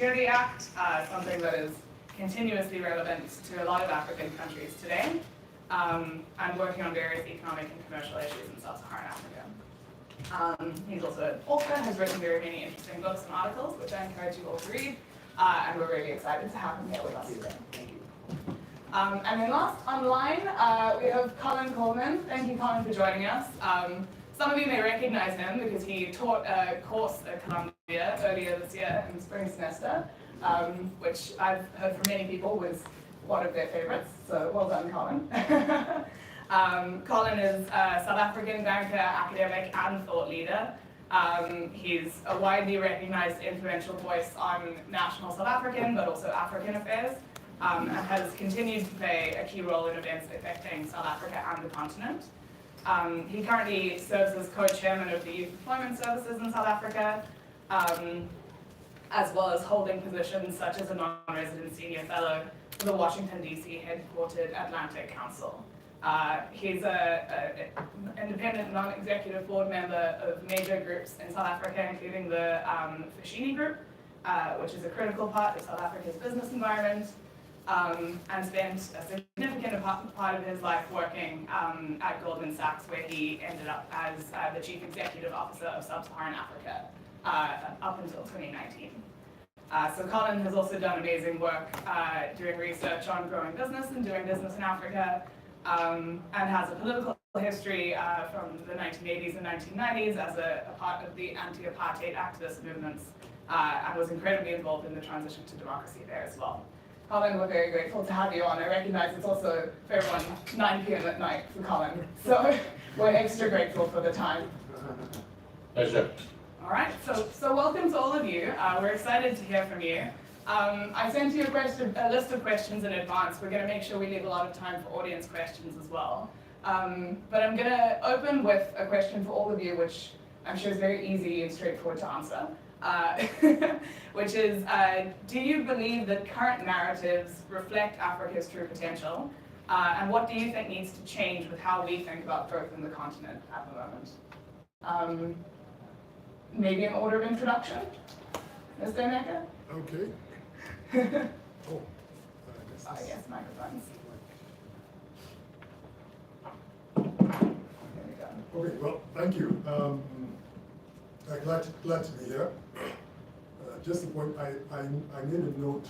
Security Act, something that is continuously relevant to a lot of African countries today, and working on various economic and commercial issues in sub-Saharan Africa. He's also an author, has written very many interesting books and articles, which I encourage you all to read, and we're really excited to have him here with us today. Thank you. And then last online, we have Colin Coleman. Thank you, Colin, for joining us. Some of you may recognize him because he taught a course at Columbia earlier this year in the spring semester, which I've heard from many people was one of their favorites, so well done, Colin. Colin is a South African banker, academic, and thought leader. He's a widely recognized influential voice on national South African, but also African affairs, and has continued to play a key role in events affecting South Africa and the continent. He currently serves as co-chairman of the Youth Employment Services in South Africa, as well as holding positions such as a non-resident senior fellow for the Washington, D.C. headquartered Atlantic Council. He's an independent non-executive board member of major groups in South Africa, including the Foschini Group, which is a critical part of South Africa's business environment, and spent a significant part of his life working at Goldman Sachs, where he ended up as the Chief Executive Officer of Sub-Saharan Africa up until 2019. So Colin has also done amazing work doing research on growing business and doing business in Africa, and has a political history from the 1980s and 1990s as a part of the anti-apartheid activist movements, and was incredibly involved in the transition to democracy there as well. Colin, we're very grateful to have you on. I recognize it's also, for everyone, 9 p.m. at night for Colin, so we're extra grateful for the time. Pleasure. All right, so welcome to all of you. We're excited to hear from you. I sent you a list of questions in advance. We're going to make sure we leave a lot of time for audience questions as well. But I'm going to open with a question for all of you, which I'm sure is very easy and straightforward to answer. Which is, do you believe that current narratives reflect Africa's true potential? And what do you think needs to change with how we think about growth in the continent at the moment? Maybe in order of introduction? Mr. Emeka? Okay. Yes, microphones. There we go. Okay, well, thank you. Glad to be here. Just a point, I made a note.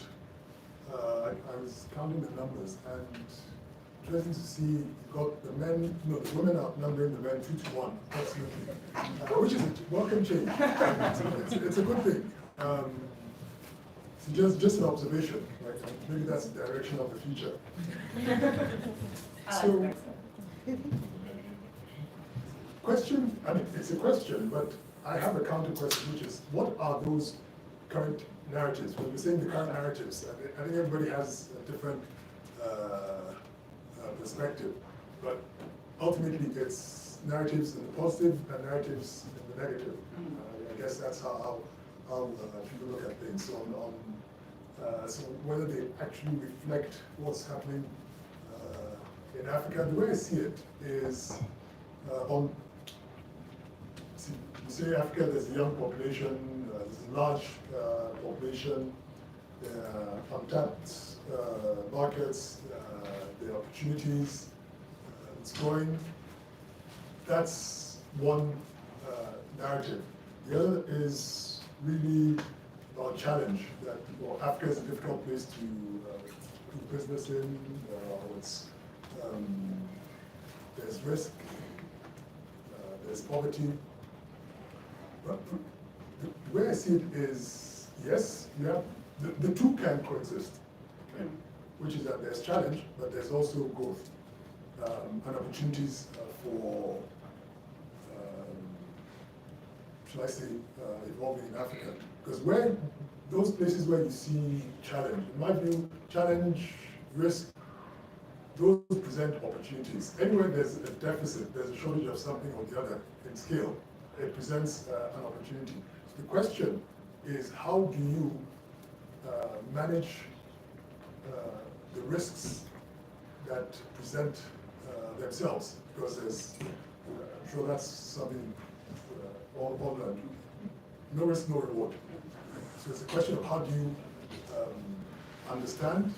I was counting the numbers, and interesting to see you got the men, no, the women outnumbering the men 2-1, absolutely, which is a welcome change. It's a good thing. So just an observation. Like, maybe that's the direction of the future. So, question. I mean, it's a question, but I have a counter question, which is, what are those current narratives? When we're saying the current narratives, I think everybody has a different perspective, but ultimately it's narratives in the positive and narratives in the negative. I guess that's how people look at things. So whether they actually reflect what's happening in Africa, the way I see it is you say Africa, there's a young population, there's a large population, untapped markets, the opportunities, it's growing. That's one narrative. The other is really about challenge, that Africa is a difficult place to do business in, there's risk, there's poverty. But the way I see it is, yes, you have the two can coexist, okay? Which is that there's challenge, but there's also growth and opportunities for, shall I say, evolving in Africa. Because where those places where you see challenge, in my view, challenge, risk, those present opportunities. Anywhere there's a deficit, there's a shortage of something or the other in scale, it presents an opportunity. So the question is, how do you manage the risks that present themselves? Because there's, I'm sure that's something all no risk, no reward. So it's a question of how do you understand,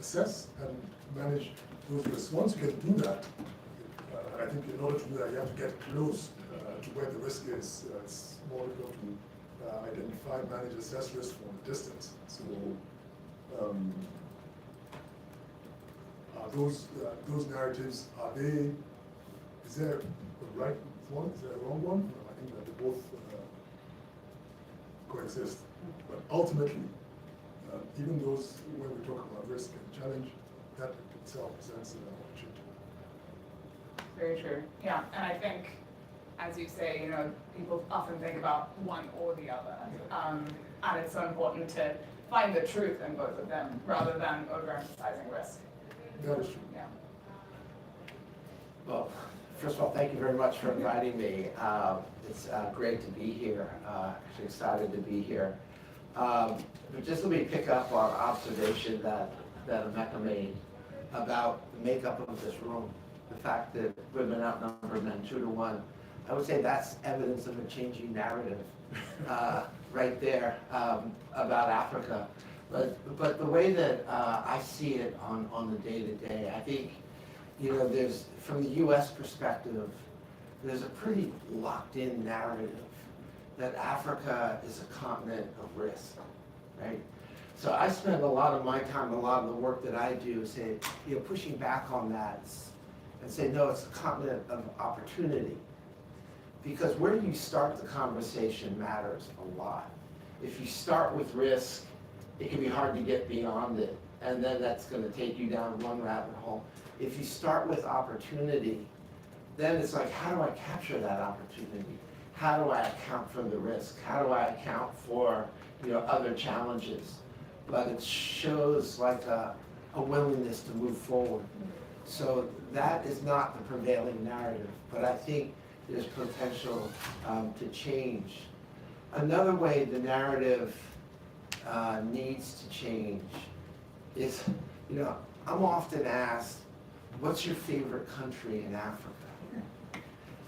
assess, and manage those risks. Once you can do that, I think in order to do that, you have to get close to where the risk is. It's more difficult to identify, manage, assess risk from a distance. So are those narratives, is there a right one, is there a wrong one? I think that they both coexist. But ultimately, even those, when we talk about risk and challenge, that itself presents an opportunity. Very true. Yeah, and I think, as you say, people often think about one or the other, and it's so important to find the truth in both of them rather than overemphasizing risk. That is true. Yeah. Well, first of all, thank you very much for inviting me. It's great to be here. Actually excited to be here. But just let me pick up on an observation that Emeka made about the makeup of this room. The fact that women outnumber men 2-to-1. I would say that's evidence of a changing narrative right there about Africa. But the way that I see it on the day-to-day, I think, there's, from the U.S. perspective, there's a pretty locked-in narrative that Africa is a continent of risk, right? So I spend a lot of my time, a lot of the work that I do, say, pushing back on that and say, no, it's a continent of opportunity. Because where you start the conversation matters a lot. If you start with risk, it can be hard to get beyond it, and then that's going to take you down one rabbit hole. If you start with opportunity, then it's like, how do I capture that opportunity? How do I account for the risk? How do I account for other challenges? But it shows like a willingness to move forward. So that is not the prevailing narrative, but I think there's potential to change. Another way the narrative needs to change is, I'm often asked, what's your favorite country in Africa?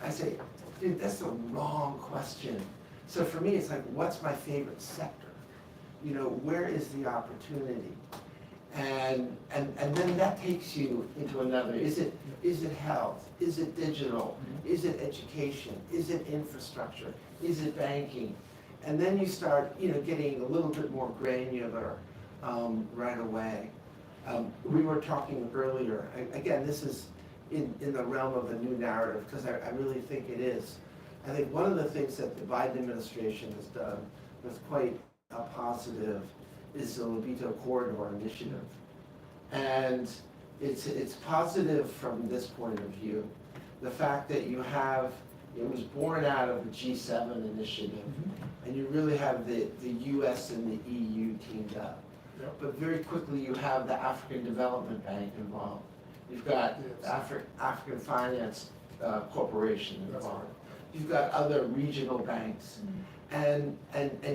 I say, dude, that's the wrong question. So for me, it's like, what's my favorite sector? Where is the opportunity? And then that takes you into another. Is it health? Is it digital? Is it education? Is it infrastructure? Is it banking? And then you start, getting a little bit more granular right away. We were talking earlier. Again, this is in the realm of a new narrative because I really think it is. I think one of the things that the Biden administration has done that's quite positive is the Lobito Corridor Initiative. And it's positive from this point of view. The fact that it was born out of the G7 initiative, and you really have the US and the EU teamed up. Yep. But very quickly you have the African Development Bank involved. You've got the African Finance Corporation involved. You've got other regional banks. And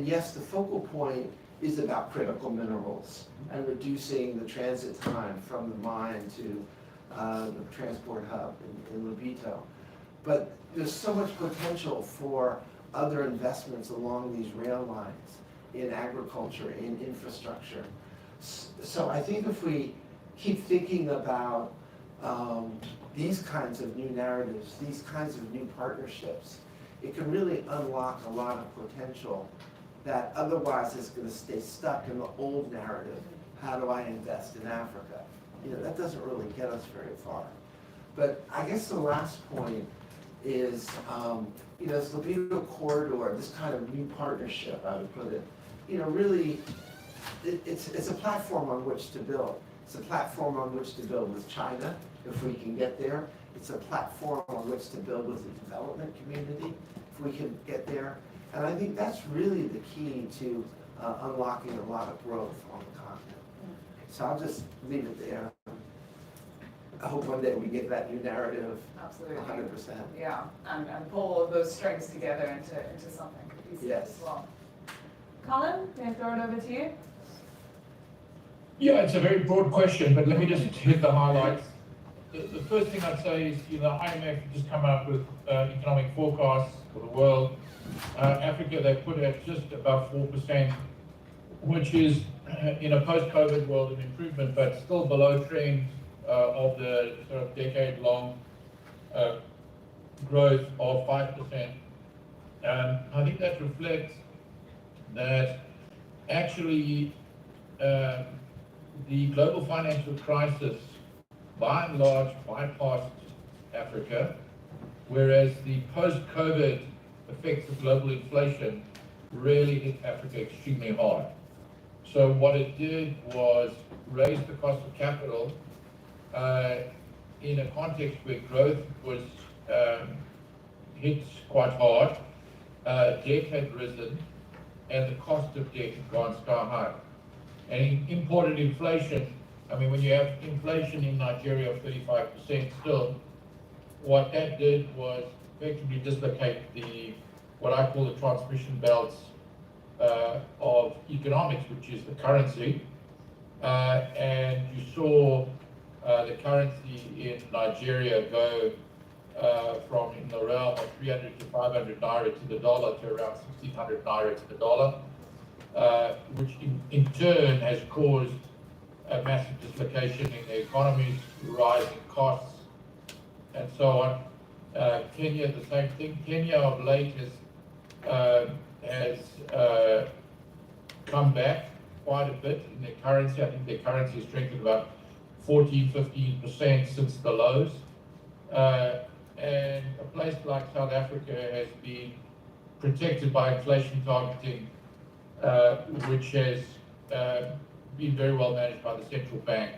yes, the focal point is about critical minerals and reducing the transit time from the mine to the transport hub in Lobito. But there's so much potential for other investments along these rail lines in agriculture, in infrastructure. So I think if we keep thinking about these kinds of new narratives, these kinds of new partnerships, it can really unlock a lot of potential that otherwise is going to stay stuck in the old narrative. How do I invest in Africa? That doesn't really get us very far. But I guess the last point is, this Lobito Corridor, this kind of new partnership, I would put it, really, it's a platform on which to build. It's a platform on which to build with China, if we can get there. It's a platform on which to build with the development community, if we can get there. And I think that's really the key to unlocking a lot of growth on the continent. So I'll just leave it there. I hope one day we get that new narrative. Absolutely. 100%. Yeah, and pull those strings together into something cohesive Yes. as well. Colin, may I throw it over to you? Yeah, it's a very broad question, but let me just hit the highlights. The first thing I'd say is, the IMF just come out with economic forecasts for the world. Africa, they put at just above 4%, which is in a post-COVID world an improvement, but still below trend of the sort of decade-long growth of 5%. I think that reflects that actually the global financial crisis by and large bypassed Africa, whereas the post-COVID effects of global inflation really hit Africa extremely hard. So what it did was raise the cost of capital in a context where growth was hit quite hard, debt had risen, and the cost of debt had gone sky high. And imported inflation, I mean, when you have inflation in Nigeria of 35% still, what that did was effectively dislocate what I call the transmission belts of economics, which is the currency. And you saw the currency in Nigeria go from in the realm of 300 to 500 naira to the dollar to around 1600 naira to the dollar, which in turn has caused a massive dislocation in the economies, rising costs, and so on. Kenya, the same thing. Kenya of late has come back quite a bit in their currency. I think their currency has strengthened about 14-15% since the lows. And a place like South Africa has been protected by inflation targeting, which has been very well managed by the central bank.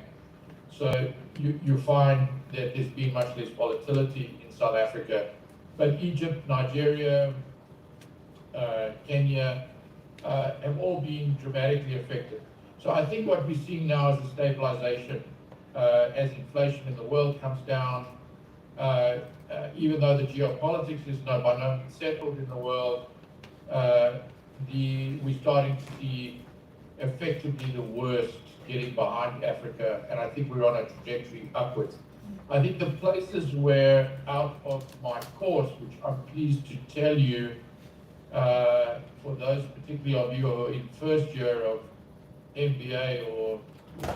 So you find that there's been much less volatility in South Africa. But Egypt, Nigeria, Kenya have all been dramatically affected. So I think what we're seeing now is a stabilization as inflation in the world comes down. Even though the geopolitics is by no means settled in the world, we're starting to see effectively the worst getting behind Africa, and I think we're on a trajectory upwards. I think the places where, out of my course, which I'm pleased to tell you, for those particularly of you who are in first year of MBA or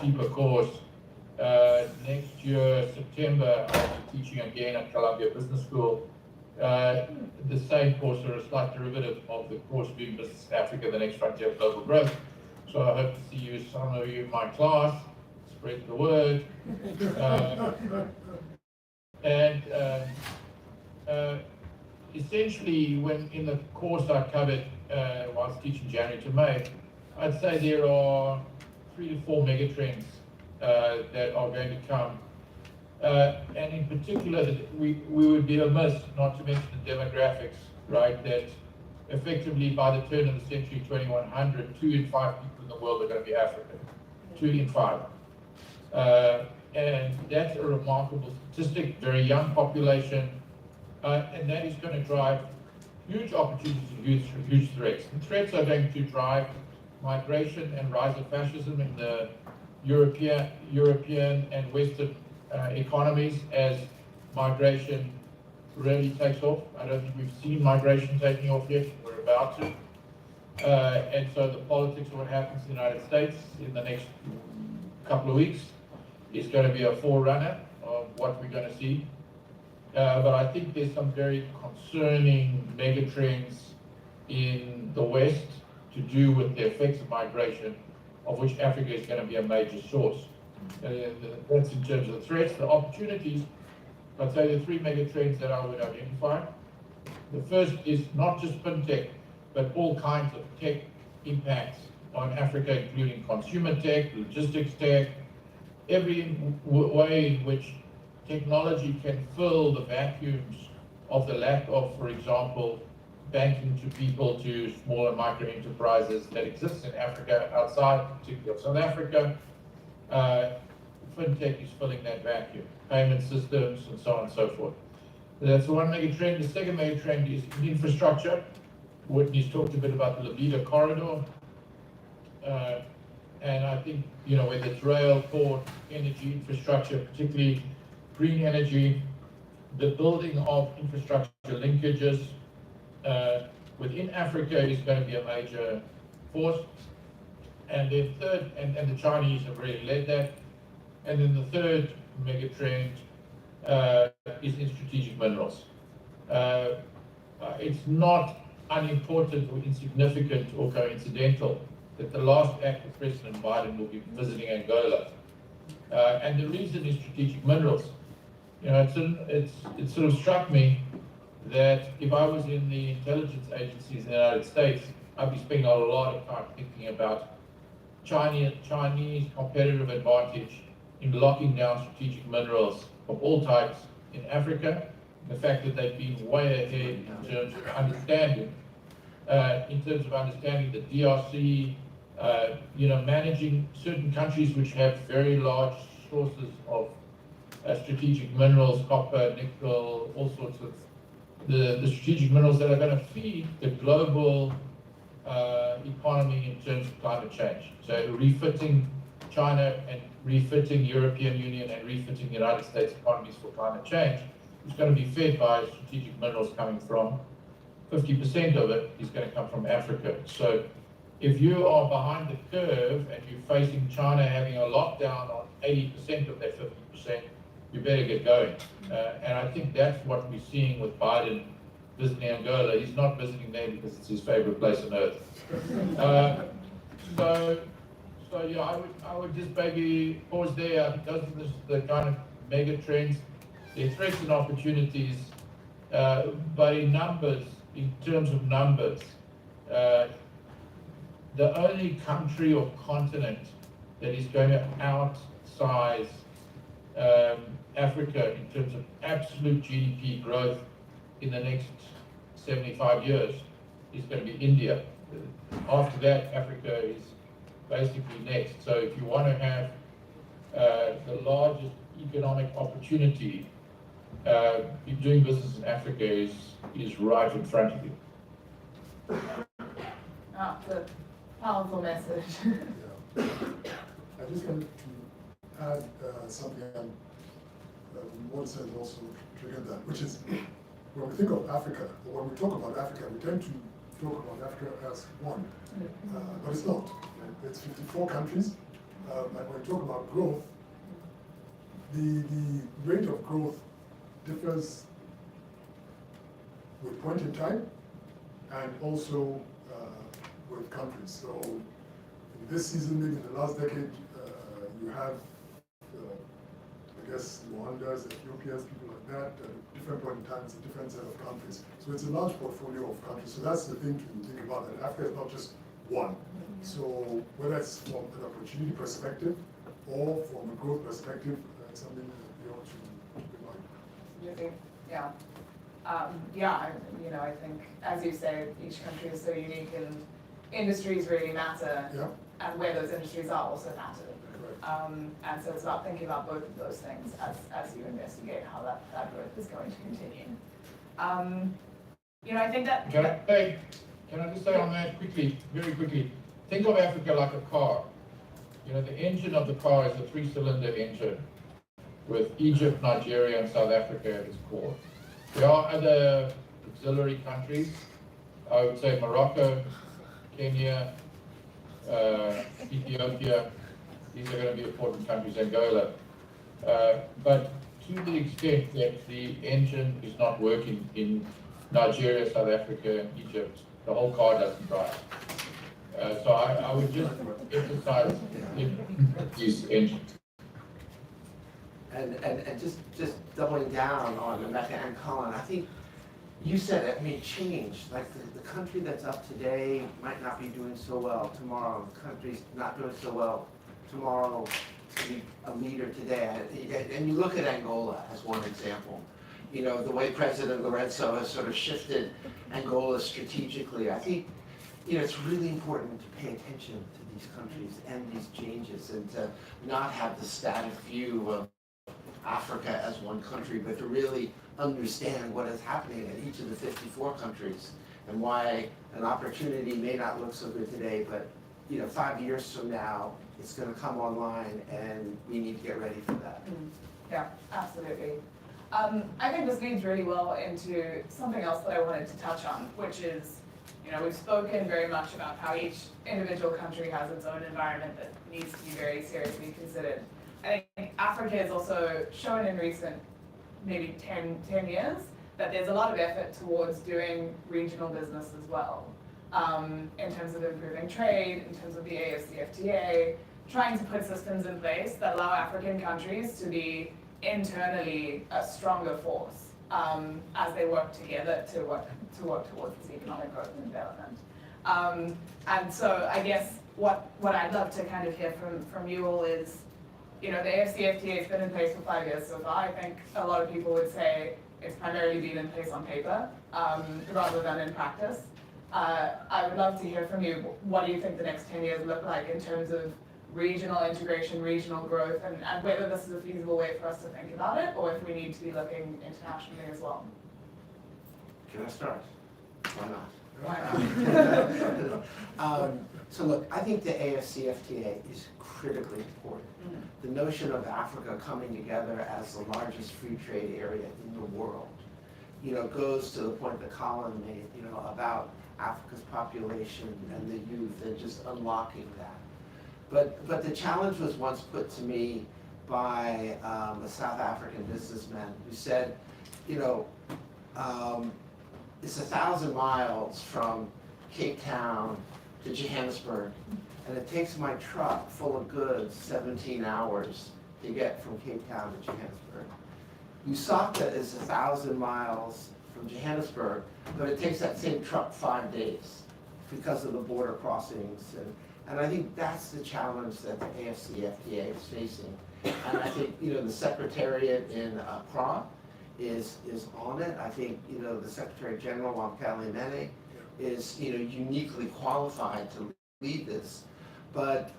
deeper course, next year, September, I'll be teaching again at Columbia Business School, the same course or a slight derivative of the course doing Business in Africa, the next frontier of global growth. So I hope to see you, some of you in my class, spread the word. Essentially, when in the course I covered whilst teaching January to May, I'd say there are 3 to 4 megatrends that are going to come. And in particular, we would be amiss not to mention the demographics, right? That effectively by the turn of the century 2100, 2 in 5 people in the world are going to be African. 2 in 5. And that's a remarkable statistic, very young population. And that is going to drive huge opportunities and huge threats. The threats are going to drive migration and rise of fascism in the European and Western economies as migration really takes off. I don't think we've seen migration taking off yet. We're about to. And so the politics of what happens in the United States in the next couple of weeks is going to be a forerunner of what we're going to see. But I think there's some very concerning megatrends in the West to do with the effects of migration, of which Africa is going to be a major source. That's in terms of the threats. The opportunities, I'd say the 3 megatrends that I would identify. The first is not just fintech, but all kinds of tech impacts on Africa, including consumer tech, logistics tech, every way in which technology can fill the vacuums of the lack of, for example, banking to people, to small and micro enterprises that exists in Africa, outside particularly of South Africa. Fintech is filling that vacuum, payment systems and so on and so forth. That's the one mega trend. The second mega trend is infrastructure. Whitney's talked a bit about the Libido corridor. And I think, whether it's rail, port, energy infrastructure, particularly green energy, the building of infrastructure linkages, within Africa is going to be a major force. And then third, and the Chinese have really led that. And then the third mega trend is in strategic minerals. It's not unimportant or insignificant or coincidental that the last act of President Biden will be visiting Angola. And the reason is strategic minerals. You know, it sort of struck me that if I was in the intelligence agencies in the United States, I'd be spending a lot of time thinking about Chinese competitive advantage in locking down strategic minerals of all types in Africa. The fact that they've been way ahead in terms of understanding the DRC, managing certain countries which have very large sources of strategic minerals, copper, nickel, all sorts of the strategic minerals that are going to feed the global economy in terms of climate change. So refitting China and refitting European Union and refitting the United States economies for climate change is going to be fed by strategic minerals coming from 50% of it is going to come from Africa. So if you are behind the curve and you're facing China having a lockdown on 80% of that 50%, you better get going. And I think that's what we're seeing with Biden visiting Angola. He's not visiting there because it's his favorite place on earth. So yeah, I would just maybe pause there. I think those are the kind of mega trends. They're threats and opportunities, but in terms of numbers, the only country or continent that is going to outsize Africa in terms of absolute GDP growth in the next 75 years is going to be India. After that, Africa is basically next. So if you want to have the largest economic opportunity, doing business in Africa is right in front of you. Oh, it's a powerful message. Yeah. I just wanted to add something what said also triggered that, which is when we think of Africa, or when we talk about Africa, we tend to talk about Africa as one, but it's not. It's 54 countries, and when we talk about growth, the rate of growth differs with point in time and also with countries. So in this season, maybe in the last decade, you have, I guess, Rwanda's, Ethiopia's, people like that. At a different point in time, it's a different set of countries. So it's a large portfolio of countries. So that's the thing to think about, that Africa is not just one. So whether it's from an opportunity perspective or from a growth perspective, it's something that we ought to keep in mind. Absolutely. Yeah. I think, as you say, each country is so unique and industries really matter, Yeah. and where those industries are also matter. And so it's about thinking about both of those things as you investigate how that growth is going to continue. I think that... Can I just say on that quickly, very quickly? Think of Africa like a car. The engine of the car is a 3-cylinder engine with Egypt, Nigeria, and South Africa at its core. There are other auxiliary countries. I would say Morocco, Kenya, Ethiopia. These are going to be important countries, Angola. But to the extent that the engine is not working in Nigeria, South Africa, and Egypt, the whole car doesn't drive. So I would just emphasize these engines. And just doubling down on Mecca and Colin, I think you said it may change. Like the country that's up today might not be doing so well tomorrow. The country's not doing so well tomorrow to be a leader today. And you look at Angola as one example. The way President Lorenzo has sort of shifted Angola strategically. I think, it's really important to pay attention to these countries and these changes and to not have the static view of Africa as one country, but to really understand what is happening in each of the 54 countries and why an opportunity may not look so good today, but 5 years from now, it's going to come online and we need to get ready for that. Yeah, absolutely. I think this leads really well into something else that I wanted to touch on, which is You know, we've spoken very much about how each individual country has its own environment that needs to be very seriously considered. I think Africa has also shown in recent, maybe 10 years, that there's a lot of effort towards doing regional business as well, in terms of improving trade, in terms of the AFCFTA, trying to put systems in place that allow African countries to be internally a stronger force as they work together to work towards this economic growth and development. And so I guess what I'd love to kind of hear from you all is, you know, the AFCFTA has been in place for 5 years so far. I think a lot of people would say it's primarily been in place on paper rather than in practice. I would love to hear from you, what do you think the next 10 years look like in terms of regional integration, regional growth, and whether this is a feasible way for us to think about it, or if we need to be looking internationally as well. Can I start? Why not? Why not? So look, I think the AFCFTA is critically important. The notion of Africa coming together as the largest free trade area in the world, you know, goes to the point that Colin made, you know, about Africa's population and the youth and just unlocking that. But the challenge was once put to me by a South African businessman who said, you know, it's 1,000 miles from Cape Town to Johannesburg, and it takes my truck full of goods 17 hours to get from Cape Town to Johannesburg. Lusaka is 1,000 miles from Johannesburg, but it takes that same truck 5 days because of the border crossings. And I think that's the challenge that the AFCFTA is facing. And I think, you know, the Secretariat in Accra is on it. I think, you know, the Secretary General, Wamkele Mene, is, you know, uniquely qualified to lead this. But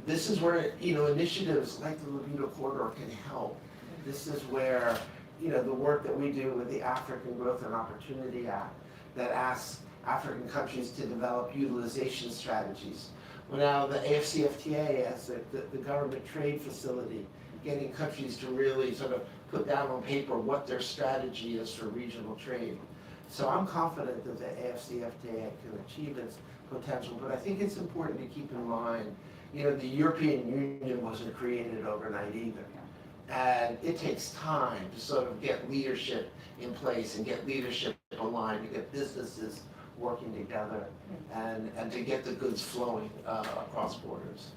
this is where, you know, initiatives like the Libido Corridor can help. This is where, you know, the work that we do with the African Growth and Opportunity Act that asks African countries to develop utilization strategies. Well, now the AFCFTA as the government trade facility, getting countries to really sort of put down on paper what their strategy is for regional trade. So I'm confident that the AFCFTA can achieve its potential, but I think it's important to keep in mind, you know, the European Union wasn't created overnight either. And it takes time to sort of get leadership in place and get leadership aligned, to get businesses working together and to get the goods flowing across borders.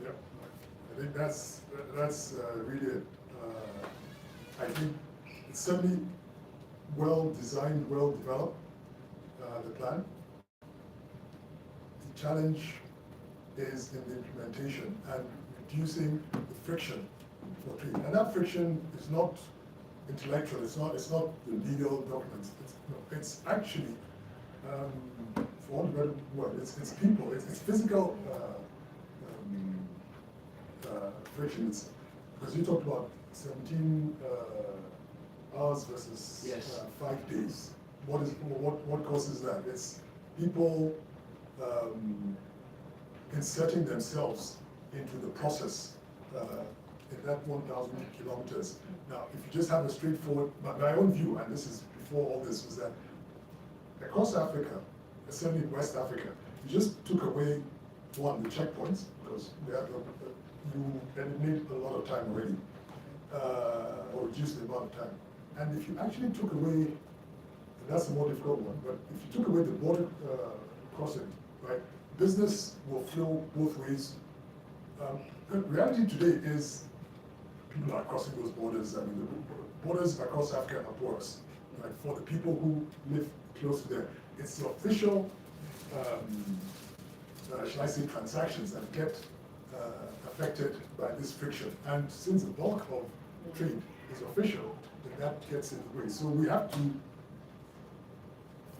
Yeah, I think that's really it. I think it's certainly well designed, well developed, the plan. The challenge is in the implementation and reducing the friction for trade. And that friction is not intellectual, it's not the legal documents, it's actually, for all the better word, it's people, it's physical friction. Because you talked about 17 hours versus Yes. 5 days. What causes that? It's people inserting themselves into the process in that 1,000 kilometers. Now, if you just have a straightforward, my own view, and this is before all this, was that across Africa, certainly West Africa, you just took away, one, the checkpoints, because they have you eliminate a lot of time already, or reduce the amount of time. And if you actually took away, and that's a more difficult one, but if you took away the border crossing, right, business will flow both ways. The reality today is people are crossing those borders. I mean, the borders across Africa are porous, right, for the people who live close to there. It's the official, shall I say, transactions that get affected by this friction. And since the bulk of trade is official, then that gets in the way. So we have to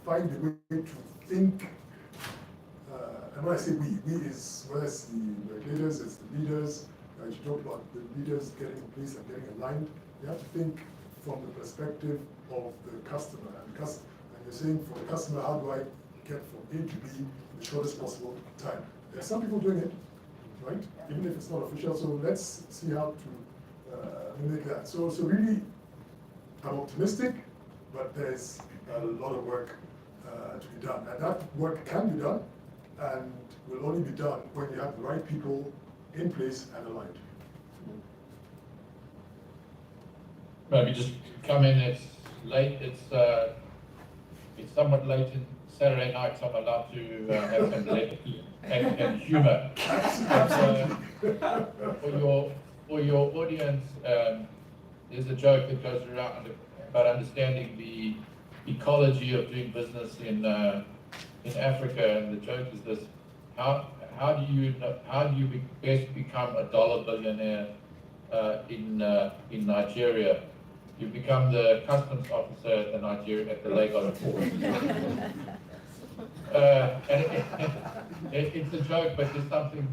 find a way to think, and when I say we is, whether it's the regulators, it's the leaders, you talk about the leaders getting in place and getting aligned, you have to think from the perspective of the customer. And you're saying for the customer, how do I get from A to B in the shortest possible time? There are some people doing it, right? Even if it's not official, so let's see how to mimic that. So really, I'm optimistic, but there's a lot of work to be done. And that work can be done and will only be done when you have the right people in place and aligned. Maybe just come in, it's late, it's somewhat late in Saturday night, so I'm allowed to have some levity and humor. For your audience, there's a joke that goes around about understanding the ecology of doing business in Africa, and the joke is this: how do you best become a dollar billionaire in Nigeria? You become the customs officer at the Lagos port. It's a joke, but there's something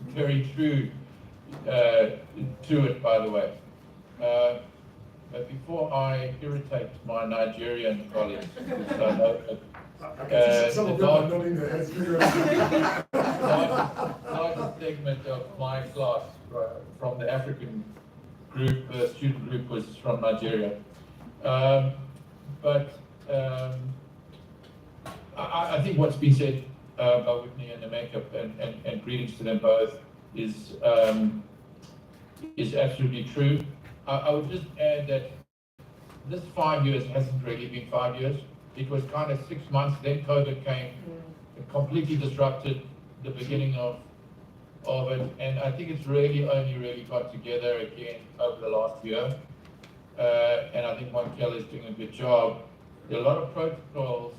very true to it, by the way. But before I irritate my Nigerian colleagues, because I know that I can see some of them are nodding their heads. largest segment of my class from the African group, student group, was from Nigeria. I think what's been said by Whitney and Emeka, and greetings to them both, is absolutely true. I would just add that this 5 years hasn't really been 5 years. It was kind of 6 months, then COVID came, it completely disrupted the beginning of it, and I think it's only got together again over the last year, and I think Monkel is doing a good job. There are a lot of protocols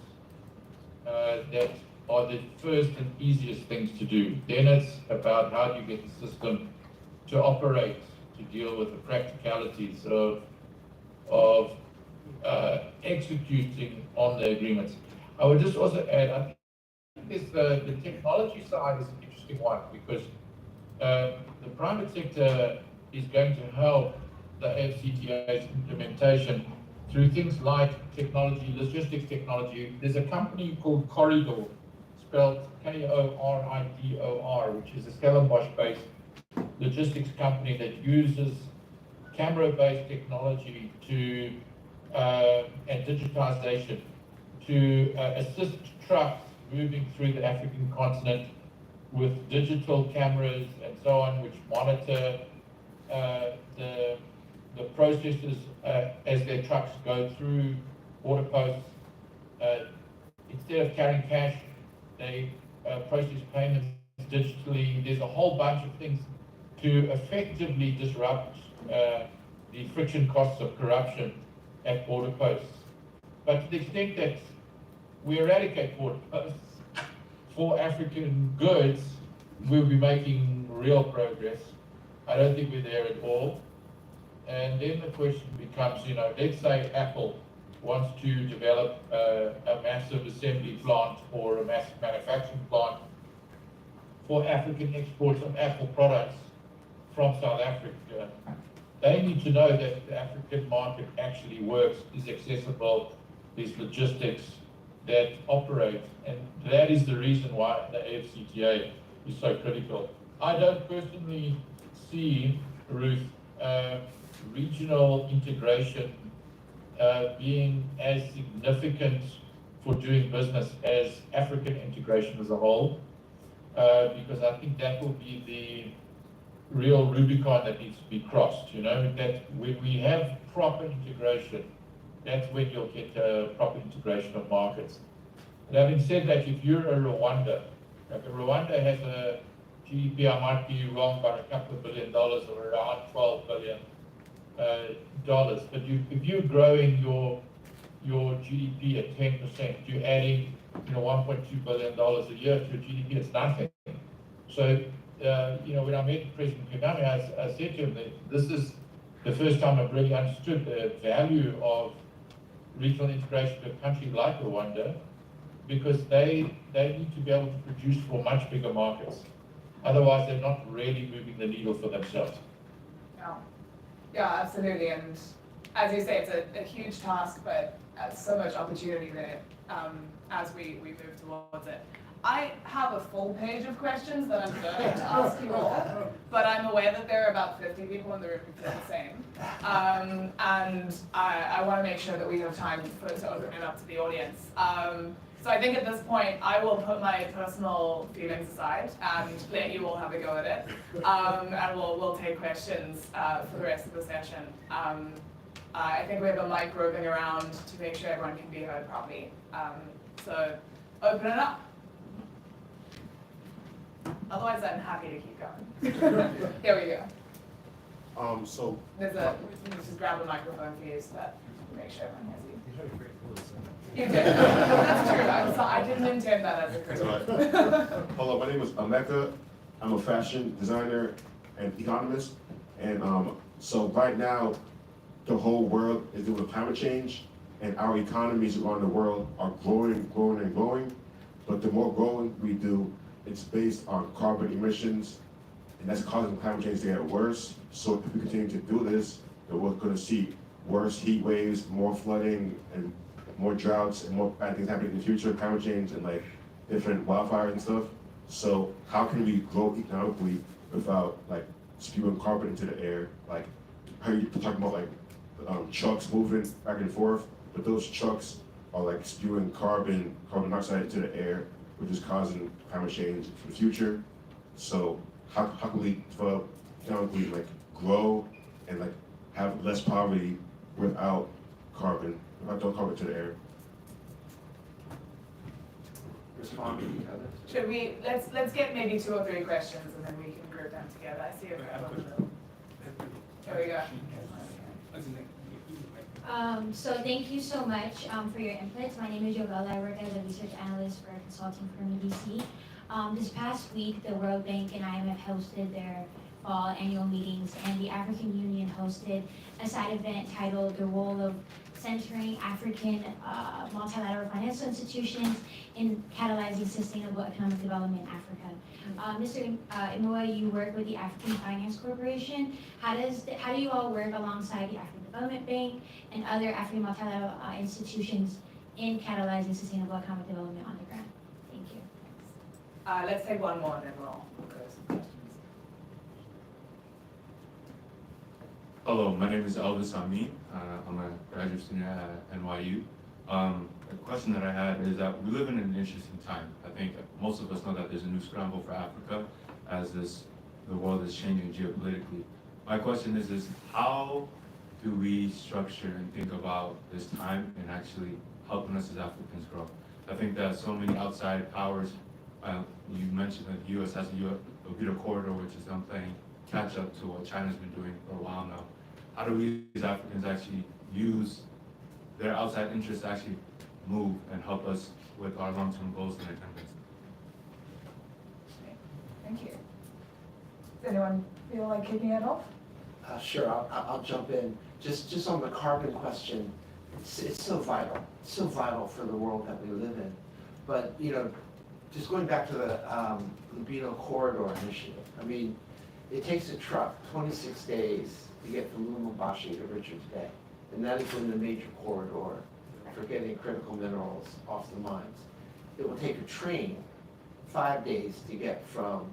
that are the first and easiest things to do. Then it's about how do you get the system to operate, to deal with the practicalities of executing on the agreements. I would just also add, I think the technology side is an interesting one, because the private sector is going to help the AFCTA's implementation through things like technology, logistics technology. There's a company called Corridor, spelled Koridor, which is a Stellenbosch-based logistics company that uses camera-based technology and digitization to assist trucks moving through the African continent with digital cameras and so on, which monitor the processes as their trucks go through border posts. Instead of carrying cash, they process payments digitally. There's a whole bunch of things to effectively disrupt the friction costs of corruption at border posts. But to the extent that we eradicate border posts for African goods, we'll be making real progress. I don't think we're there at all. And then the question becomes, let's say Apple wants to develop a massive assembly plant or a massive manufacturing plant for African exports of Apple products from South Africa. They need to know that the African market actually works, is accessible, there's logistics that operate, and that is the reason why the AFCTA is so critical. I don't personally see, Ruth, regional integration being as significant for doing business as African integration as a whole, because I think that will be the real Rubicon that needs to be crossed, that when we have proper integration, that's when you'll get proper integration of markets. And having said that, if you're a Rwanda, Rwanda has a GDP, I might be wrong by a couple of $2 billion or around $12 billion, but if you're growing your GDP at 10%, you're adding $1.2 billion a year to your GDP, it's nothing. So when I met President Kagame, I said to him that this is the first time I've really understood the value of regional integration to a country like Rwanda, because they need to be able to produce for much bigger markets. Otherwise, they're not really moving the needle for themselves. Yeah, absolutely. And as you say, it's a huge task, but so much opportunity there as we move towards it. I have a full page of questions that I'm going to ask you all, but I'm aware that there are about 50 people in the room who feel the same. And I want to make sure that we have time to open it up to the audience. So I think at this point, I will put my personal feelings aside and let you all have a go at it. And we'll take questions for the rest of the session. I think we have a mic roving around to make sure everyone can be heard properly. So open it up. Otherwise, I'm happy to keep going. Here we go. So There's a, you just grab a microphone for you so that you make sure everyone hears you. You did. That's true. I didn't intend that as a critique. hello, my name is Emeka. I'm a fashion designer and economist. And so right now, the whole world is dealing with climate change, and our economies around the world are growing, growing, and growing. But the more growing we do, it's based on carbon emissions, and that's causing climate change to get worse. So if we continue to do this, then we're going to see worse heat waves, more flooding, and more droughts, and more bad things happening in the future, climate change, and like different wildfires and stuff. So how can we grow economically without like spewing carbon into the air? Like how you talking about like trucks moving back and forth, but those trucks are like spewing carbon dioxide into the air, which is causing climate change for the future. So how can we develop economically, like grow and like have less poverty without carbon to the air? Respond to the others. Should we, let's get maybe 2 or 3 questions and then we can group them together. I see a crowd on the middle. Here we go. So thank you so much for your inputs. My name is Joella. I work as a research analyst for a consulting firm in DC. This past week, the World Bank and IMF hosted their fall annual meetings, and the African Union hosted a side event titled "The Role of Centering African Multilateral Financial Institutions in Catalyzing Sustainable Economic Development in Africa." Mr. Imoa, you work with the African Finance Corporation. How do you all work alongside the African Development Bank and other African multilateral institutions in catalyzing sustainable economic development on the ground? Thank you. Let's take one more and then we'll go to some questions. Hello, my name is Elvis Amin. I'm a graduate student at NYU. The question that I had is that we live in an interesting time. I think most of us know that there's a new scramble for Africa as the world is changing geopolitically. My question is how do we structure and think about this time and actually helping us as Africans grow? I think that so many outside powers, you mentioned that the U.S. has a Vita corridor, which is playing catch up to what China's been doing for a while now. How do we as Africans actually use their outside interests to actually move and help us with our long-term goals and agendas? Thank you. Does anyone feel like kicking it off? Sure, I'll jump in. Just on the carbon question, it's so vital. It's so vital for the world that we live in. But, you know, just going back to the Lubino Corridor initiative, I mean, it takes a truck 26 days to get from Lubumbashi to Richards Bay. And that is in the major corridor for getting critical minerals off the mines. It will take a train 5 days to get from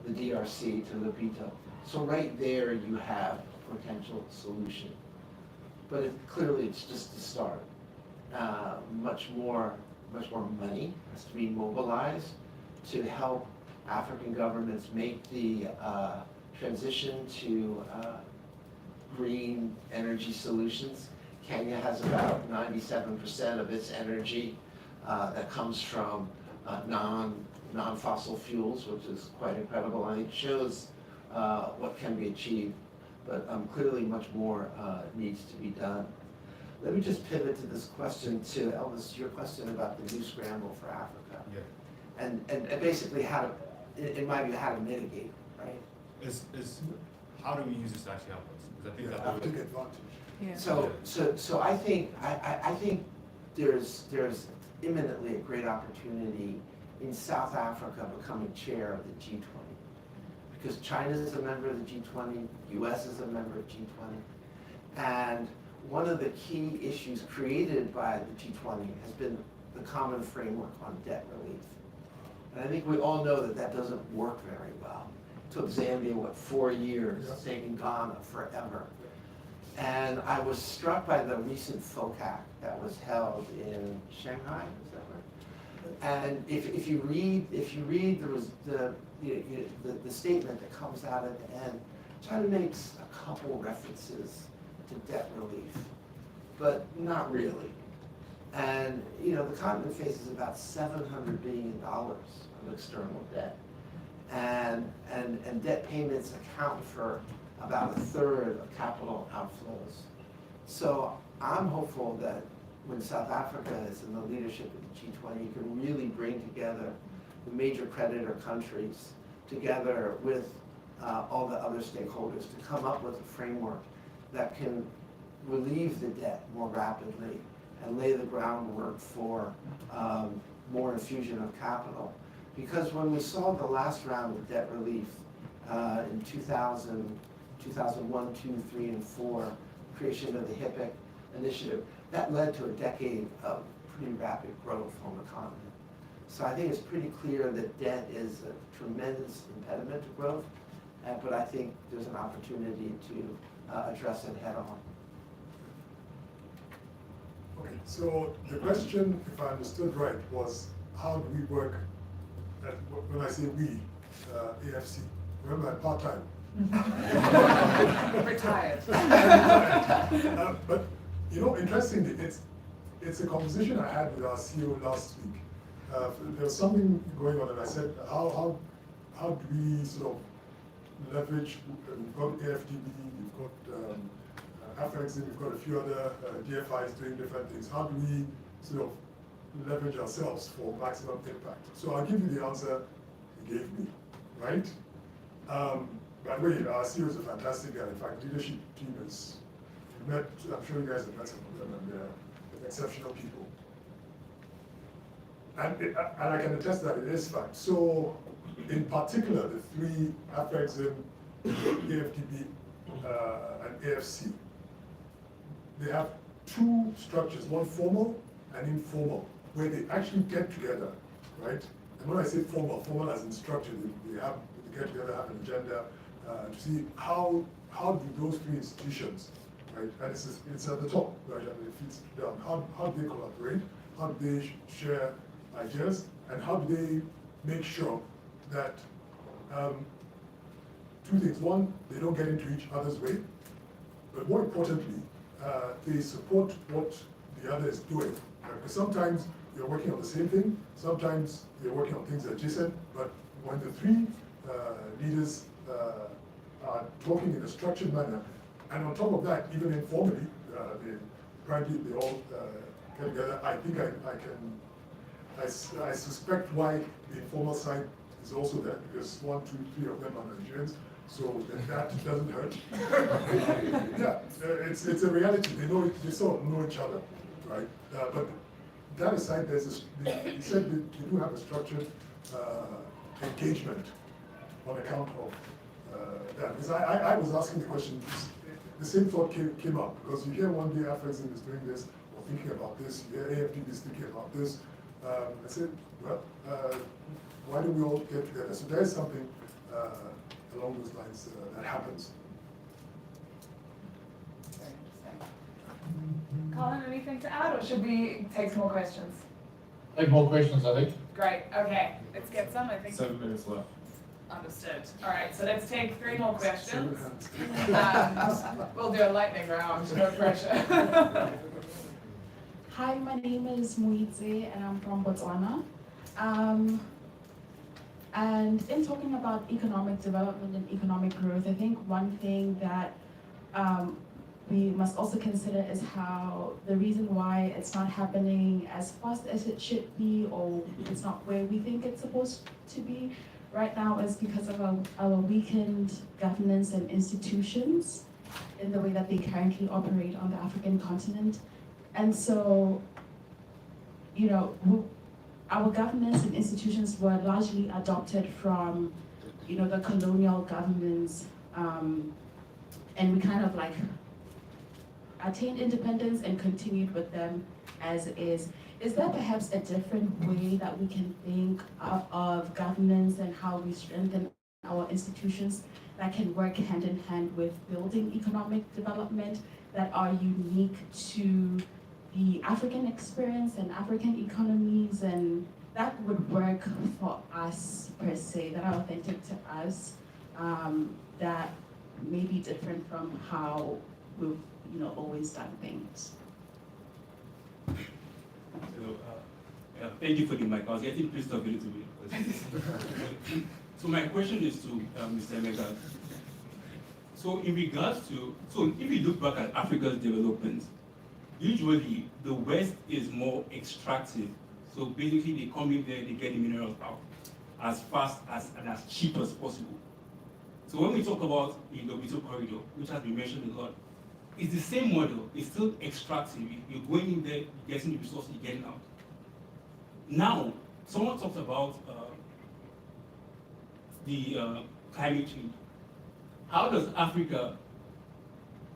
the DRC to Lubito. So right there you have a potential solution. But clearly it's just the start. Much more money has to be mobilized to help African governments make the transition to green energy solutions. Kenya has about 97% of its energy that comes from non-fossil fuels, which is quite incredible. I think it shows what can be achieved, but clearly much more needs to be done. Let me just pivot to this question to Elvis, your question about the new scramble for Africa. Yeah. And basically how to, in my view, how to mitigate, right? Is how do we use this to actually help us? Because I think Yeah, that take advantage. Yeah. So I think there's imminently a great opportunity in South Africa becoming chair of the G20. Because China is a member of the G20, US is a member of G20. And one of the key issues created by the G20 has been the common framework on debt relief. And I think we all know that that doesn't work very well. It took Zambia, 4 years, it's taken Ghana forever. And I was struck by the recent FOCAC that was held in Shanghai, is that right? And if you read the statement that comes out at the end, China makes a couple references to debt relief, but not really. And the continent faces about $700 billion of external debt, and debt payments account for about a third of capital outflows. So I'm hopeful that when South Africa is in the leadership of the G20, you can really bring together the major creditor countries together with all the other stakeholders to come up with a framework that can relieve the debt more rapidly and lay the groundwork for more infusion of capital. Because when we saw the last round of debt relief in 2000, 2001, 2, 3, and 4, creation of the HIPC initiative, that led to a decade of pretty rapid growth on the continent. So I think it's pretty clear that debt is a tremendous impediment to growth, but I think there's an opportunity to address it head on. Okay, so the question, if I understood right, was how do we work, when I say we, AFC, remember I'm part-time. Retired. But interestingly, it's a conversation I had with our CEO last week. There was something going on, and I said, how do we sort of leverage? We've got AFDB, we've got AFEX, we've got a few other DFIs doing different things. How do we sort of leverage ourselves for maximum impact? So I'll give you the answer he gave me, right? By the way, our CEO is a fantastic guy. In fact, leadership team is, I'm sure you guys have met some of them, and they're exceptional people. And I can attest that it is fact. So, in particular, the three AFEX, AFDB, and AFC, they have two structures, one formal and informal, where they actually get together, right? And when I say formal as in structure, they get together, have an agenda, to see how do those three institutions, right? And it's at the top, right? And it feeds down. How do they collaborate? How do they share ideas? And how do they make sure that two things? One, they don't get into each other's way, but more importantly, they support what the other is doing. Right? Because sometimes you're working on the same thing, sometimes you're working on things adjacent, but when the three leaders are talking in a structured manner, and on top of that, even informally, they all get together. I think I suspect why the informal side is also there, because 1, 2, 3 of them are Nigerians, so that doesn't hurt. Yeah, it's a reality. They sort of know each other, right? But that aside, he said they do have a structured engagement on account of that. Because I was asking the question, the same thought came up, because you hear one day AFEX is doing this, or thinking about this, you hear AFDB is thinking about this. I said, well, why don't we all get together? So there is something along those lines that happens. Colin, anything to add, or should we take some more questions? Take more questions, I think. Great, okay, let's get some, I think. 7 minutes left. Understood. All right, so let's take 3 more questions. We'll do a lightning round, no pressure. Hi, my name is Muitze and I'm from Botswana. And in talking about economic development and economic growth, I think one thing that we must also consider is how the reason why it's not happening as fast as it should be, or it's not where we think it's supposed to be right now, is because of our weakened governance and institutions in the way that they currently operate on the African continent. And so, our governance and institutions were largely adopted from, the colonial governments, and we kind of like attained independence and continued with them as is. Is there perhaps a different way that we can think of governance and how we strengthen our institutions that can work hand in hand with building economic development that are unique to the African experience and African economies, and that would work for us per se, that are authentic to us, that may be different from how we've always done things. Thank you for the mic. I was getting pissed off a little bit. So my question is to Mr. Emeka. So in regards to, if you look back at Africa's development, usually the West is more extractive. So basically they come in there, they get the minerals out as fast and as cheap as possible. So when we talk about the Lobito corridor, which has been mentioned a lot, it's the same model. It's still extractive. You're going in there, you're getting the resources, you're getting out. Now, someone talked about the climate change. How does Africa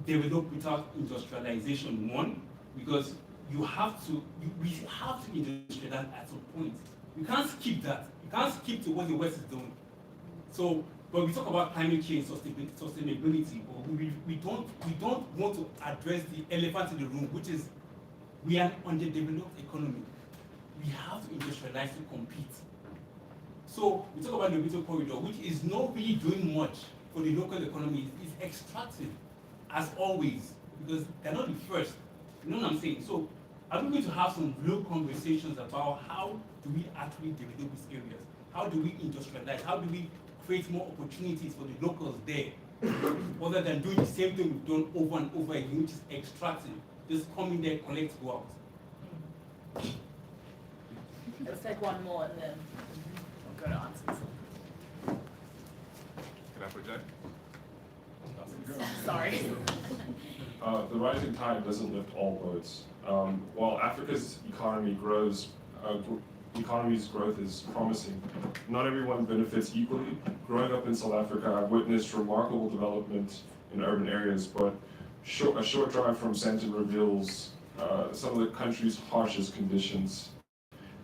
develop without industrialization? One, because we have to industrialize at some point. You can't skip that. You can't skip to what the West is doing. So, but we talk about climate change, sustainability, but we don't want to address the elephant in the room, which is we are an underdeveloped economy. We have to industrialize to compete. So we talk about the Lobito corridor, which is not really doing much for the local economy. It's extractive, as always, because they're not the first. You know what I'm saying? So are we going to have some real conversations about how do we actually develop these areas? How do we industrialize? How do we create more opportunities for the locals there, other than doing the same thing we've done over and over again, which is extractive, just come in there, collect, go out. Let's take one more and then we'll go to answers. Can I project? Sorry. The rising tide doesn't lift all boats. While Africa's economy's growth is promising, not everyone benefits equally. Growing up in South Africa, I've witnessed remarkable development in urban areas, but a short drive from Sandton reveals some of the country's harshest conditions.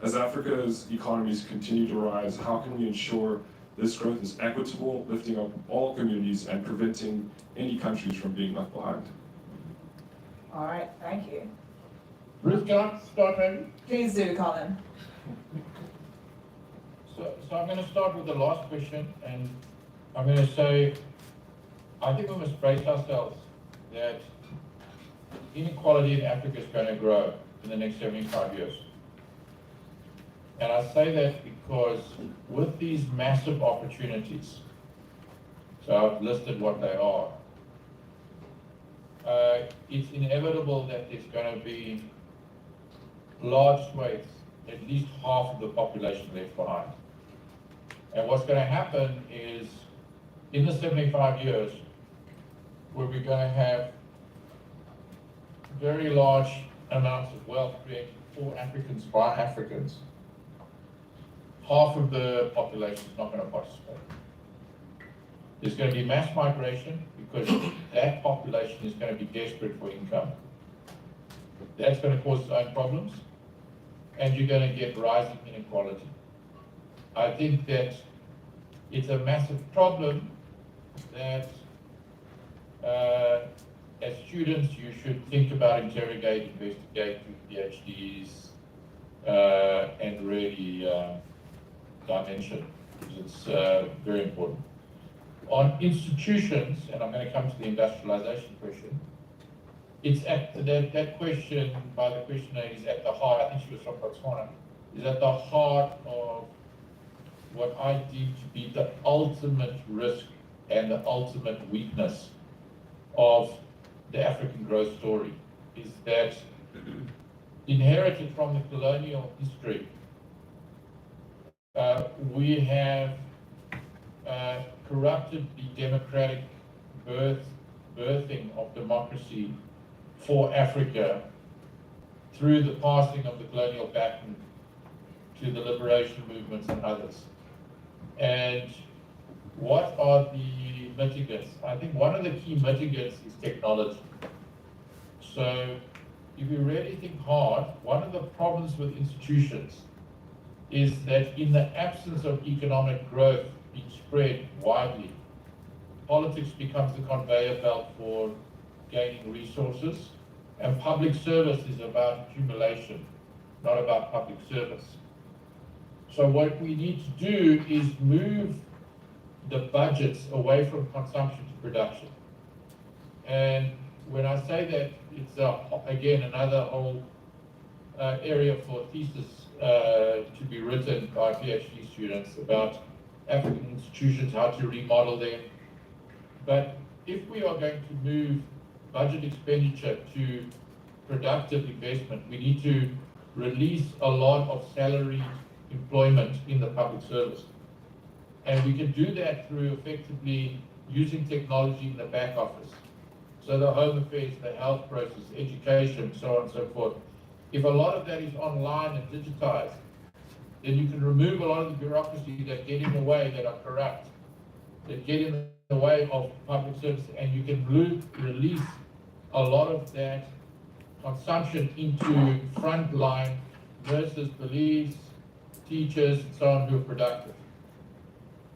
As Africa's economies continue to rise, how can we ensure this growth is equitable, lifting up all communities and preventing any countries from being left behind? All right, thank you. Bruce, can I start maybe? Please do, Colin. So I'm going to start with the last question, and I'm going to say, I think we must brace ourselves that inequality in Africa is going to grow in the next 75 years. And I say that because with these massive opportunities, so I've listed what they are, it's inevitable that there's going to be large swathes, at least half of the population left behind. And what's going to happen is, in the 75 years, where we're going to have very large amounts of wealth created for Africans by Africans, half of the population is not going to participate. There's going to be mass migration because that population is going to be desperate for income. That's going to cause its own problems, and you're going to get rising inequality. I think that it's a massive problem that as students you should think about, interrogate, investigate with PhDs, and really dimension, because it's very important. On institutions, and I'm going to come to the industrialization question, it's at that question by the questioner is at the heart, I think she was from Botswana, is at the heart of what I deem to be the ultimate risk and the ultimate weakness of the African growth story, is that inherited from the colonial history, we have corrupted the democratic birthing of democracy for Africa through the passing of the colonial baton to the liberation movements and others. And what are the mitigants? I think one of the key mitigants is technology. So if you really think hard, one of the problems with institutions is that in the absence of economic growth being spread widely, politics becomes the conveyor belt for gaining resources, and public service is about accumulation, not about public service. So what we need to do is move the budgets away from consumption to production. And when I say that, it's again another whole area for thesis to be written by PhD students about African institutions, how to remodel them. But if we are going to move budget expenditure to productive investment, we need to release a lot of salary employment in the public service. And we can do that through effectively using technology in the back office. So the home affairs, the health process, education, so on and so forth. If a lot of that is online and digitized, then you can remove a lot of the bureaucracy that get in the way, that are corrupt, that get in the way of public service, and you can release a lot of that consumption into frontline nurses, police, teachers, and so on, who are productive.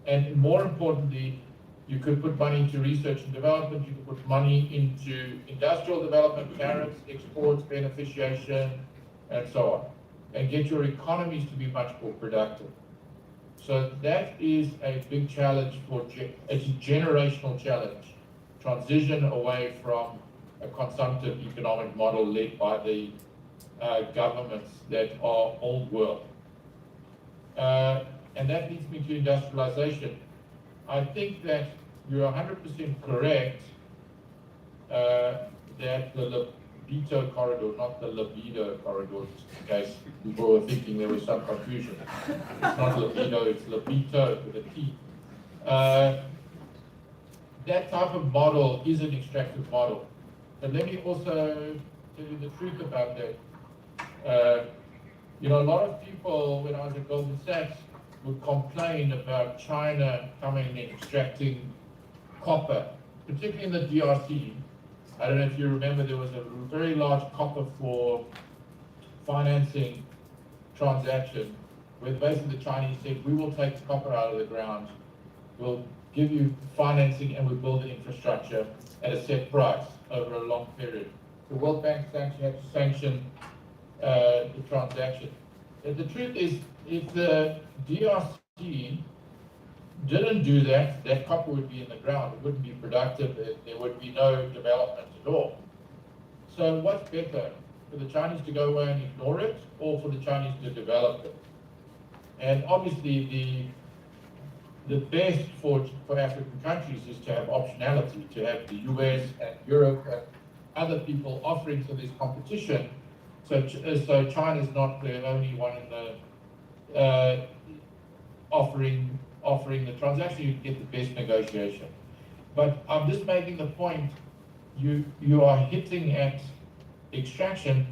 And more importantly, you could put money into research and development, you could put money into industrial development, tariffs, exports, beneficiation, and so on, and get your economies to be much more productive. So that is a big challenge it's a generational challenge, transition away from a consumptive economic model led by the governments that are old world. And that leads me to industrialization. I think that you're 100% correct that the libido corridor, not the libido corridor, just in case people were thinking there was some confusion. It's not libido, it's libido with a T. That type of model is an extractive model. But let me also tell you the truth about that. A lot of people, when I was at Goldman Sachs, would complain about China coming and extracting copper, particularly in the DRC. I don't know if you remember, there was a very large copper for financing transaction, where basically the Chinese said, we will take the copper out of the ground, we'll give you financing, and we'll build the infrastructure at a set price over a long period. The World Bank had to sanction the transaction. And the truth is, if the DRC didn't do that, that copper would be in the ground. It wouldn't be productive. There would be no development at all. So what's better, for the Chinese to go away and ignore it, or for the Chinese to develop it? And obviously the best for African countries is to have optionality, to have the US and Europe and other people offering, so there's competition. So China's not the only one in the offering the transaction. You get the best negotiation. But I'm just making the point, you are hitting at extraction,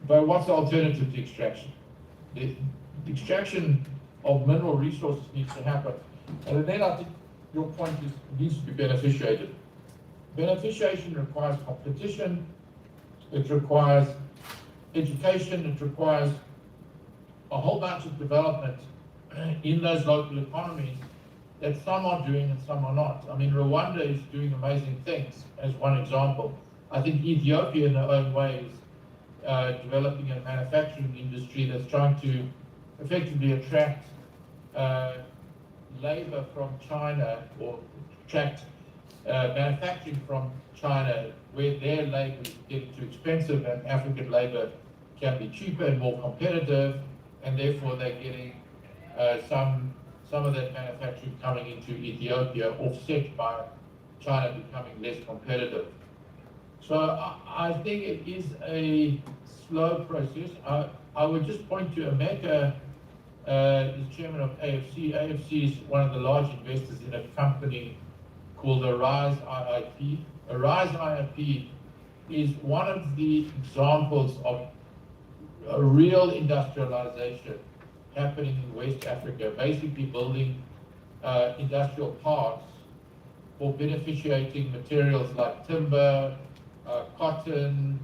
but what's the alternative to extraction? The extraction of mineral resources needs to happen. And then I think your point is, it needs to be beneficiated. Beneficiation requires competition, it requires education, it requires a whole bunch of development in those local economies that some are doing and some are not. I mean, Rwanda is doing amazing things, as one example. I think Ethiopia in their own way is developing a manufacturing industry that's trying to effectively attract labor from China, or attract manufacturing from China, where their labor is getting too expensive and African labor can be cheaper and more competitive, and therefore they're getting some of that manufacturing coming into Ethiopia, offset by China becoming less competitive. So I think it is a slow process. I would just point to Emeka, the chairman of AFC. AFC is one of the large investors in a company called Arise IIP. Arise IIP is one of the examples of a real industrialization happening in West Africa, basically building industrial parks for beneficiating materials like timber, cotton,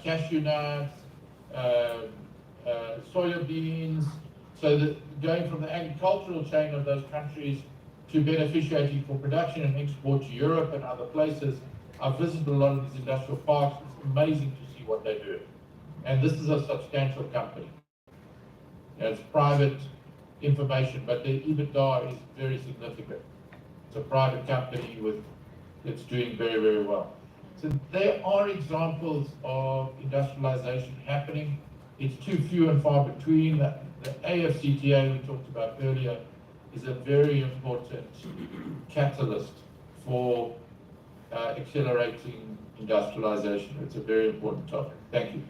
cashew nuts, soya beans. So that going from the agricultural chain of those countries to beneficiating for production and export to Europe and other places. I've visited a lot of these industrial parks. It's amazing to see what they do. And this is a substantial company. It's private information, but the EBITDA is very significant. It's a private company that's doing very, very well. So there are examples of industrialization happening. It's too few and far between. The AFCTA we talked about earlier is a very important catalyst for accelerating industrialization. It's a very important topic. Thank you.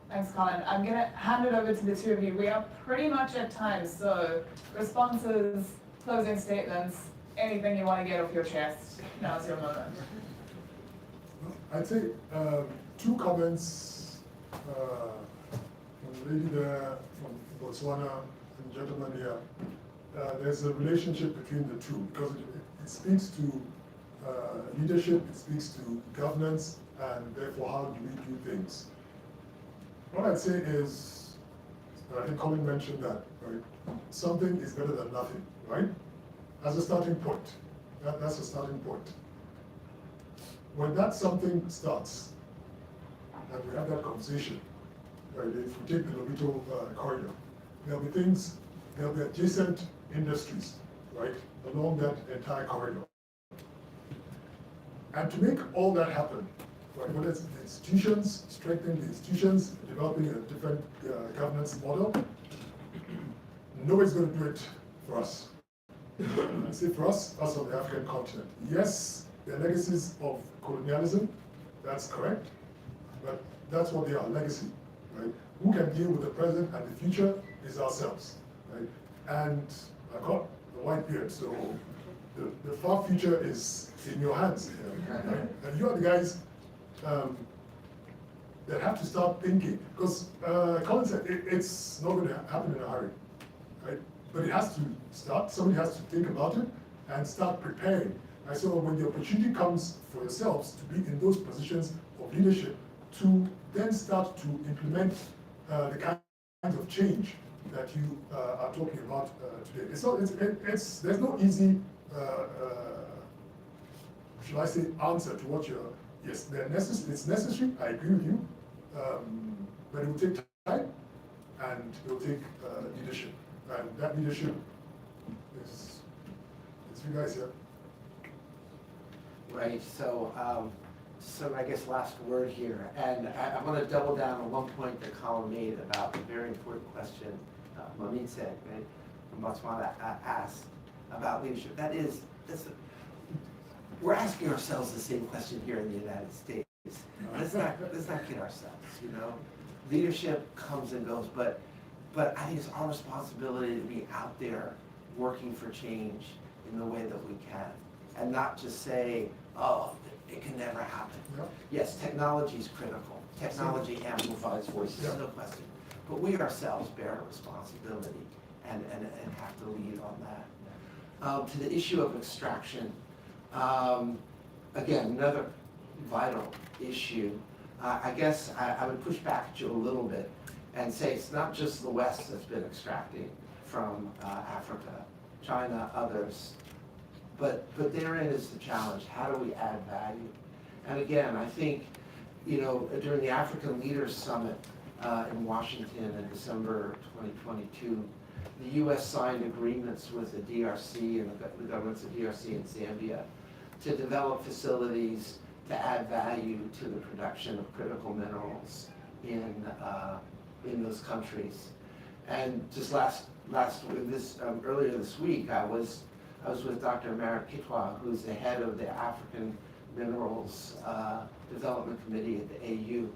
Thanks, Colin. I'm going to hand it over to the two of you. We are pretty much at time, so responses, closing statements, anything you want to get off your chest, now's your moment. I'd say two comments from the lady there from Botswana and the gentleman here. There's a relationship between the two because it speaks to leadership, it speaks to governance, and therefore how do we do things. What I'd say is, I think Colin mentioned that, right? Something is better than nothing, right? As a starting point. That's a starting point. When that something starts, and we have that conversation, right? If we take the Lobito corridor, there'll be things, there'll be adjacent industries, right, along that entire corridor. And to make all that happen, right, whether it's the institutions, strengthening the institutions, developing a different governance model, nobody's going to do it for us. I say for us on the African continent. Yes, there are legacies of colonialism, that's correct, but that's what they are, legacy, right? Who can deal with the present and the future is ourselves, right? And I got the white beard, so the far future is in your hands, right? And you are the guys that have to start thinking, because Colin said it's not going to happen in a hurry, right? But it has to start, somebody has to think about it and start preparing. And so when the opportunity comes for yourselves to be in those positions of leadership, to then start to implement the kinds of change that you are talking about today. There's no easy, should I say, answer to what you're, yes, it's necessary, I agree with you, but it will take time and it will take leadership. And that leadership is you guys here. Right, so I guess last word here, and I want to double down on one point that Colin made about the very important question Mamit said, right, from Botswana asked about leadership. We're asking ourselves the same question here in the United States. Let's not kid ourselves, you know. Leadership comes and goes, but I think it's our responsibility to be out there working for change in the way that we can, and not just say, oh, it can never happen. Yeah. Yes, technology is critical. Technology amplifies voices, no question. But we ourselves bear a responsibility and have to lead on that. To the issue of extraction, again, another vital issue. I guess I would push back at you a little bit and say it's not just the West that's been extracting from Africa, China, others, but therein is the challenge. How do we add value? And again, I think, you know, during the African Leaders Summit in Washington in December 2022, the U.S. signed agreements with the DRC and the governments of DRC and Zambia to develop facilities to add value to the production of critical minerals in those countries. And just earlier this week, I was with Dr. Mara Kitwa, who's the head of the African Minerals Development Committee at the AU,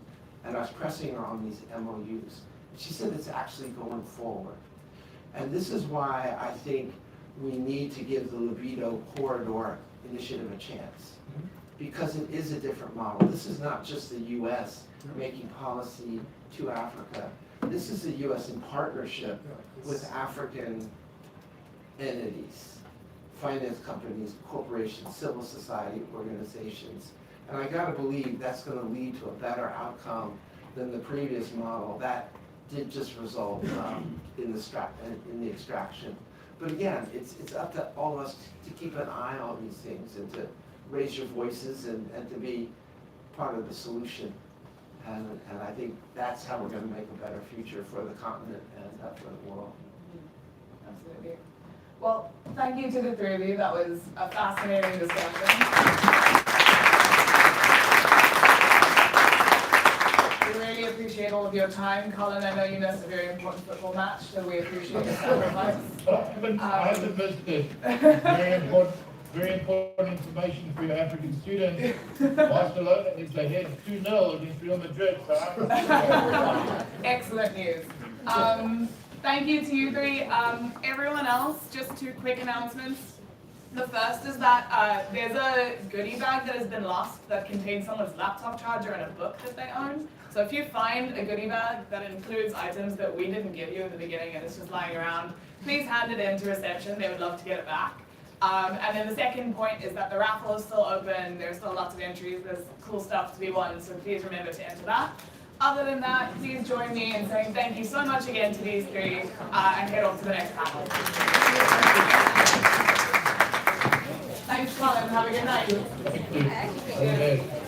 and I was pressing her on these MOUs. She said it's actually going forward. And this is why I think we need to give the Lobito Corridor Initiative a chance, because it is a different model. This is not just the U.S. making policy to Africa. This is the U.S. in partnership with African entities, finance companies, corporations, civil society organizations. And I gotta believe that's gonna lead to a better outcome than the previous model. That did just result in the extraction. But again, it's up to all of us to keep an eye on these things and to raise your voices and to be part of the solution. And I think that's how we're going to make a better future for the continent and for the world. Absolutely. Well, thank you to the three of you. That was a fascinating discussion. We really appreciate all of your time. Colin, I know you missed a very important football match, so we appreciate your sacrifice. I haven't missed it. Very important information for your African students. Barcelona is ahead 2-0 against Real Madrid. So Excellent news. Thank you to you three. Everyone else, just two quick announcements. The first is that there's a goodie bag that has been lost that contains someone's laptop charger and a book that they own. So if you find a goodie bag that includes items that we didn't give you in the beginning and it's just lying around, please hand it in to reception. They would love to get it back. And then the second point is that the raffle is still open. There's still lots of entries. There's cool stuff to be won, so please remember to enter that. Other than that, please join me in saying thank you so much again to these three and head on to the next panel. Thanks, Colin. Have a good night. thank you.